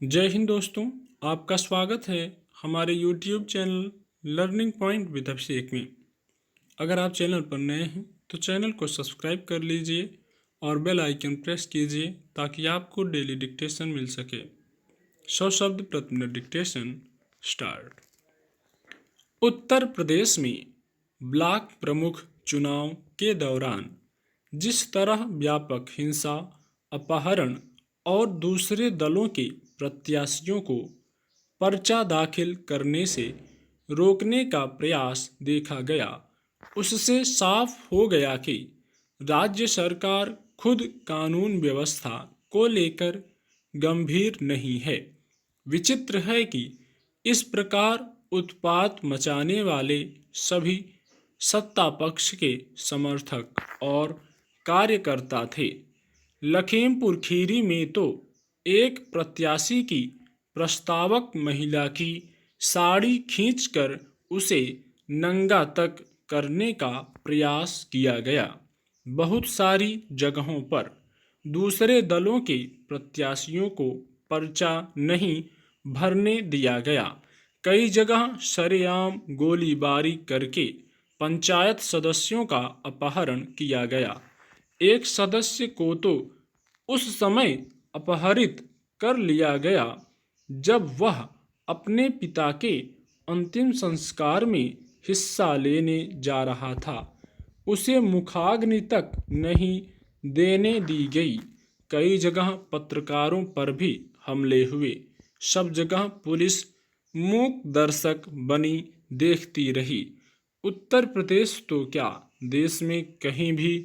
जय हिंद दोस्तों। आपका स्वागत है हमारे YouTube channel Learning Point with Abhishek में। अगर आप चैनल पर नए हैं तो चैनल को सब्सक्राइब कर लीजिए और बेल आइकन प्रेस कीजिए ताकि आपको डेली डिक्टेशन मिल सके। 100 शब्द प्रति minute dictation start. Uttar Pradesh में ब्लॉक प्रमुख चुनाव के दौरान जिस तरह व्यापक हिंसा, अपहरण और दूसरे दलों के प्रत्याशियों को पर्चा दाखिल करने से रोकने का प्रयास देखा गया, उससे साफ हो गया कि राज्य सरकार खुद कानून व्यवस्था को लेकर गंभीर नहीं है। विचित्र है कि इस प्रकार उत्पात मचाने वाले सभी सत्ता पक्ष के समर्थक और कार्यकर्ता थे। लखीमपुर खीरी में तो एक प्रत्याशी की प्रस्तावक महिला की साड़ी खींचकर उसे नंगा तक करने का प्रयास किया गया। बहुत सारी जगहों पर दूसरे दलों के प्रत्याशियों को पर्चा नहीं भरने दिया गया। कई जगह सरेआम गोलीबारी करके पंचायत सदस्यों का अपहरण किया गया। एक सदस्य को तो उस समय अपहरित कर लिया गया जब वह अपने पिता के अंतिम संस्कार में हिस्सा लेने जा रहा था। उसे मुखाग्नि तक नहीं देने दी गई। कई जगह पत्रकारों पर भी हमले हुए। सब जगह पुलिस मूक दर्शक बनी देखती रही। उत्तर प्रदेश तो क्या, देश में कहीं भी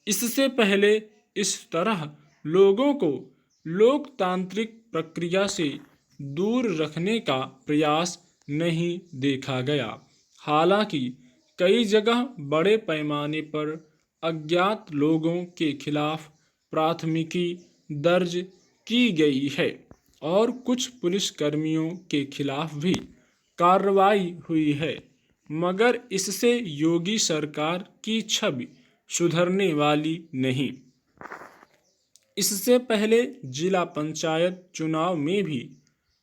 इससे पहले इस तरह लोगों को लोकतांत्रिक प्रक्रिया से दूर रखने का प्रयास नहीं देखा गया। हालांकि कई जगह बड़े पैमाने पर अज्ञात लोगों के खिलाफ प्राथमिकी दर्ज की गई है और कुछ पुलिसकर्मियों के खिलाफ भी कार्रवाई हुई है, मगर इससे योगी सरकार की छवि सुधरने वाली नहीं। इससे पहले जिला पंचायत चुनाव में भी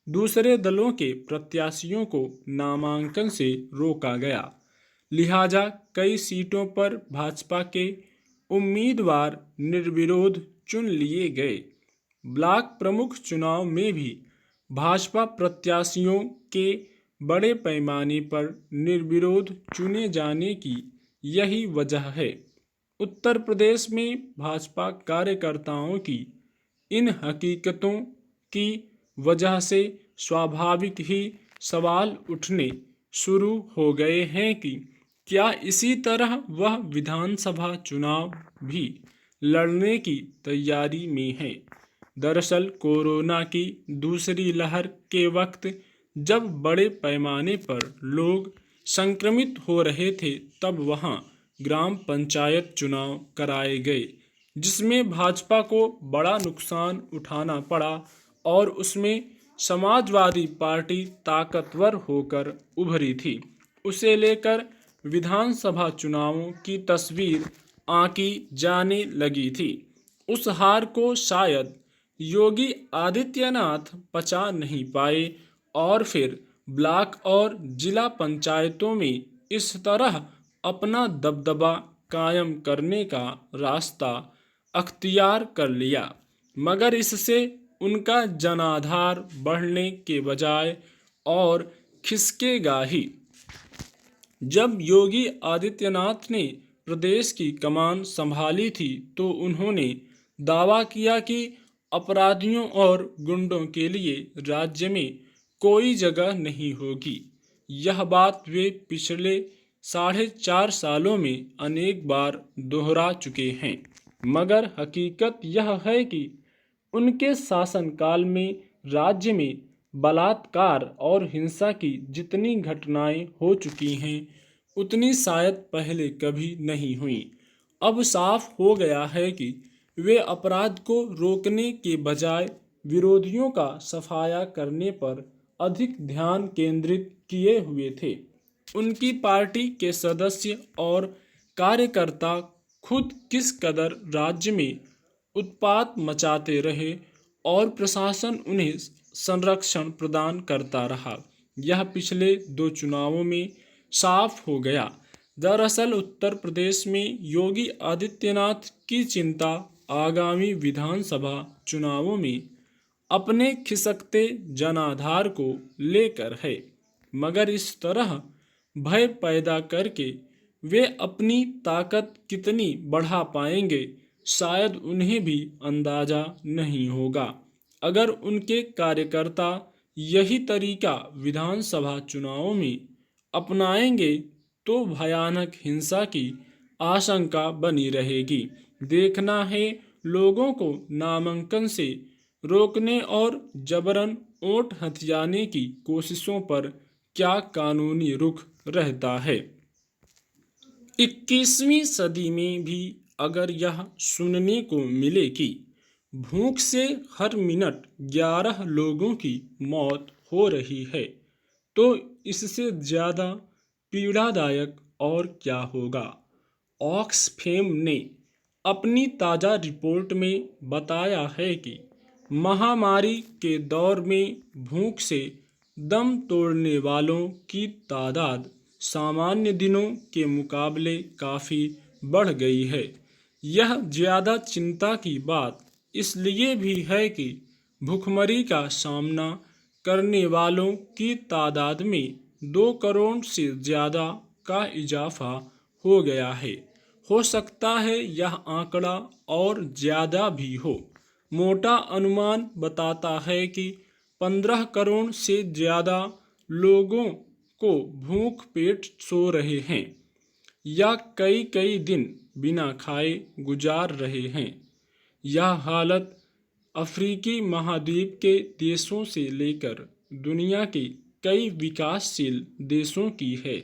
दूसरे दलों के प्रत्याशियों को नामांकन से रोका गया, लिहाजा कई सीटों पर भाजपा के उम्मीदवार निर्विरोध चुन लिए गए। ब्लॉक प्रमुख चुनाव में भी भाजपा प्रत्याशियों के बड़े पैमाने पर निर्विरोध चुने जाने की यही वजह है। उत्तर प्रदेश में भाजपा कार्यकर्ताओं की इन हकीकतों की वजह से स्वाभाविक ही सवाल उठने शुरू हो गए हैं कि क्या इसी तरह वह विधानसभा चुनाव भी लड़ने की तैयारी में है। दरअसल कोरोना की दूसरी लहर के वक्त जब बड़े पैमाने पर लोग संक्रमित हो रहे थे, तब वहां ग्राम पंचायत चुनाव कराए गए, जिसमें भाजपा को बड़ा नुकसान उठाना पड़ा और उसमें समाजवादी पार्टी ताकतवर होकर उभरी थी। उसे लेकर विधानसभा चुनावों की तस्वीर आंकी जाने लगी थी। उस हार को शायद योगी आदित्यनाथ पचा नहीं पाए और फिर ब्लॉक और जिला पंचायतों में इस तरह अपना दबदबा कायम करने का रास्ता अख्तियार कर लिया, मगर इससे उनका जनाधार बढ़ने के बजाय और खिसकेगा ही। जब योगी आदित्यनाथ ने प्रदेश की कमान संभाली थी तो उन्होंने दावा किया कि अपराधियों और गुंडों के लिए राज्य में कोई जगह नहीं होगी। यह बात वे पिछले 4.5 सालों में अनेक बार दोहरा चुके हैं, मगर हकीकत यह है कि उनके शासनकाल में राज्य में बलात्कार और हिंसा की जितनी घटनाएं हो चुकी हैं, उतनी शायद पहले कभी नहीं हुई। अब साफ हो गया है कि वे अपराध को रोकने के बजाय विरोधियों का सफाया करने पर अधिक ध्यान केंद्रित किए हुए थे। उनकी पार्टी के सदस्य और कार्यकर्ता खुद किस कदर राज्य में उत्पात मचाते रहे और प्रशासन उन्हें संरक्षण प्रदान करता रहा। यह पिछले 2 चुनावों में साफ हो गया। दरअसल उत्तर प्रदेश में योगी आदित्यनाथ की चिंता आगामी विधानसभा चुनावों में अपने खिसकते जनाधार को लेकर है, मगर इस तरह भय पैदा करके वे अपनी ताकत कितनी बढ़ा पाएंगे, शायद उन्हें भी अंदाजा नहीं होगा। अगर उनके कार्यकर्ता यही तरीका विधानसभा चुनावों में अपनाएंगे तो भयानक हिंसा की आशंका बनी रहेगी। देखना है लोगों को नामांकन से रोकने और जबरन वोट हथियाने की कोशिशों पर क्या कानूनी रुख रहता है। 21वीं सदी में भी अगर यह सुनने को मिले कि भूख से हर मिनट 11 लोगों की मौत हो रही है, तो इससे ज़्यादा पीड़ादायक और क्या होगा। ऑक्सफैम ने अपनी ताज़ा रिपोर्ट में बताया है कि महामारी के दौर में भूख से दम तोड़ने वालों की तादाद सामान्य दिनों के मुकाबले काफ़ी बढ़ गई है। यह ज़्यादा चिंता की बात इसलिए भी है कि भूखमरी का सामना करने वालों की तादाद में 2 करोड़ से ज़्यादा का इजाफा हो गया है। हो सकता है यह आंकड़ा और ज़्यादा भी हो। मोटा अनुमान बताता है कि 15 करोड़ से ज़्यादा लोगों को भूख पेट सो रहे हैं या कई कई दिन बिना खाए गुजार रहे हैं। यह हालत अफ्रीकी महाद्वीप के देशों से लेकर दुनिया के कई विकासशील देशों की है।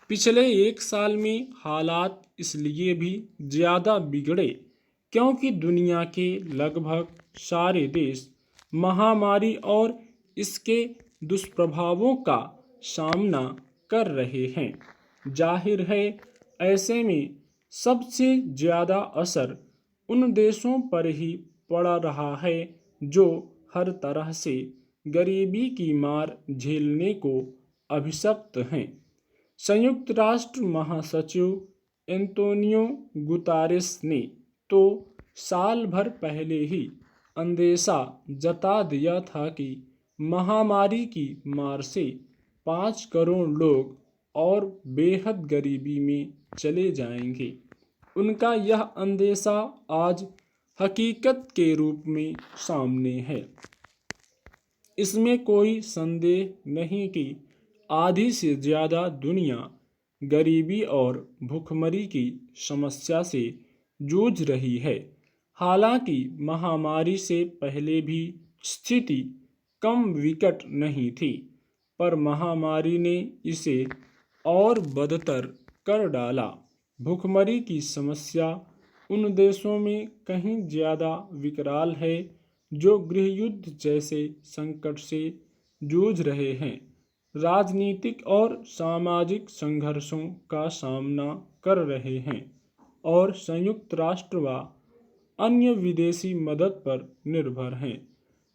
पिछले 1 साल में हालात इसलिए भी ज़्यादा बिगड़े क्योंकि दुनिया के लगभग सारे देश महामारी और इसके दुष्प्रभावों का सामना कर रहे हैं। जाहिर है ऐसे में सबसे ज़्यादा असर उन देशों पर ही पड़ रहा है जो हर तरह से गरीबी की मार झेलने को अभिशप्त हैं। संयुक्त राष्ट्र महासचिव एंटोनियो गुतारेस ने तो साल भर पहले ही अंदेशा जता दिया था कि महामारी की मार से 5 करोड़ लोग और बेहद गरीबी में चले जाएंगे। उनका यह अंदेशा आज हकीकत के रूप में सामने है। इसमें कोई संदेह नहीं कि आधी से ज़्यादा दुनिया गरीबी और भूखमरी की समस्या से जूझ रही है। हालांकि महामारी से पहले भी स्थिति कम विकट नहीं थी, पर महामारी ने इसे और बदतर कर डाला। भूखमरी की समस्या उन देशों में कहीं ज़्यादा विकराल है जो गृहयुद्ध जैसे संकट से जूझ रहे हैं, राजनीतिक और सामाजिक संघर्षों का सामना कर रहे हैं और संयुक्त राष्ट्र व अन्य विदेशी मदद पर निर्भर हैं।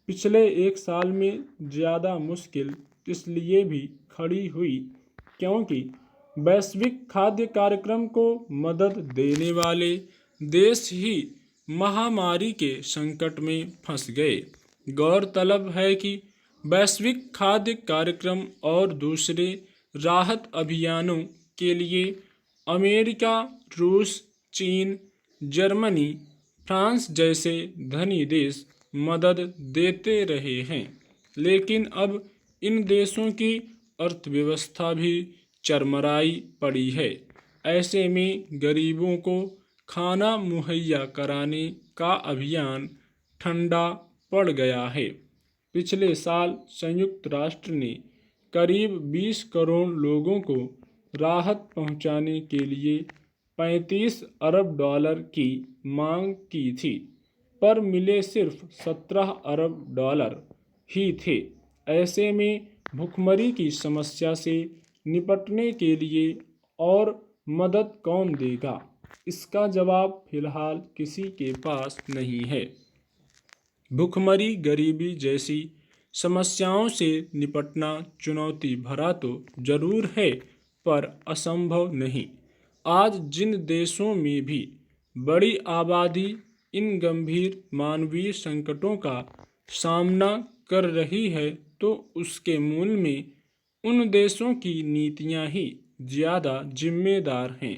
पिछले 1 साल में ज़्यादा मुश्किल इसलिए भी खड़ी हुई क्योंकि वैश्विक खाद्य कार्यक्रम को मदद देने वाले देश ही महामारी के संकट में फंस गए। गौरतलब है कि वैश्विक खाद्य कार्यक्रम और दूसरे राहत अभियानों के लिए अमेरिका, रूस, चीन, जर्मनी, फ्रांस जैसे धनी देश मदद देते रहे हैं, लेकिन अब इन देशों की अर्थव्यवस्था भी चरमराई पड़ी है। ऐसे में गरीबों को खाना मुहैया कराने का अभियान ठंडा पड़ गया है। पिछले साल संयुक्त राष्ट्र ने करीब 20 करोड़ लोगों को राहत पहुंचाने के लिए 35 अरब डॉलर की मांग की थी, पर मिले सिर्फ 17 अरब डॉलर ही थे। ऐसे में भूखमरी की समस्या से निपटने के लिए और मदद कौन देगा? इसका जवाब फिलहाल किसी के पास नहीं है। भूखमरी गरीबी जैसी समस्याओं से निपटना चुनौती भरा तो जरूर है, पर असंभव नहीं। आज जिन देशों में भी बड़ी आबादी इन गंभीर मानवीय संकटों का सामना कर रही है, तो उसके मूल में उन देशों की नीतियां ही ज़्यादा जिम्मेदार हैं।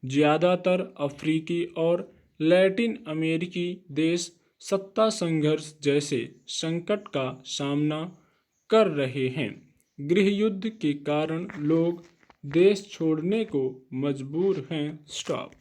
ज़्यादातर अफ्रीकी और लैटिन अमेरिकी देश सत्ता संघर्ष जैसे संकट का सामना कर रहे हैं। गृह युद्ध के कारण लोग देश छोड़ने को मजबूर हैं। स्टॉप।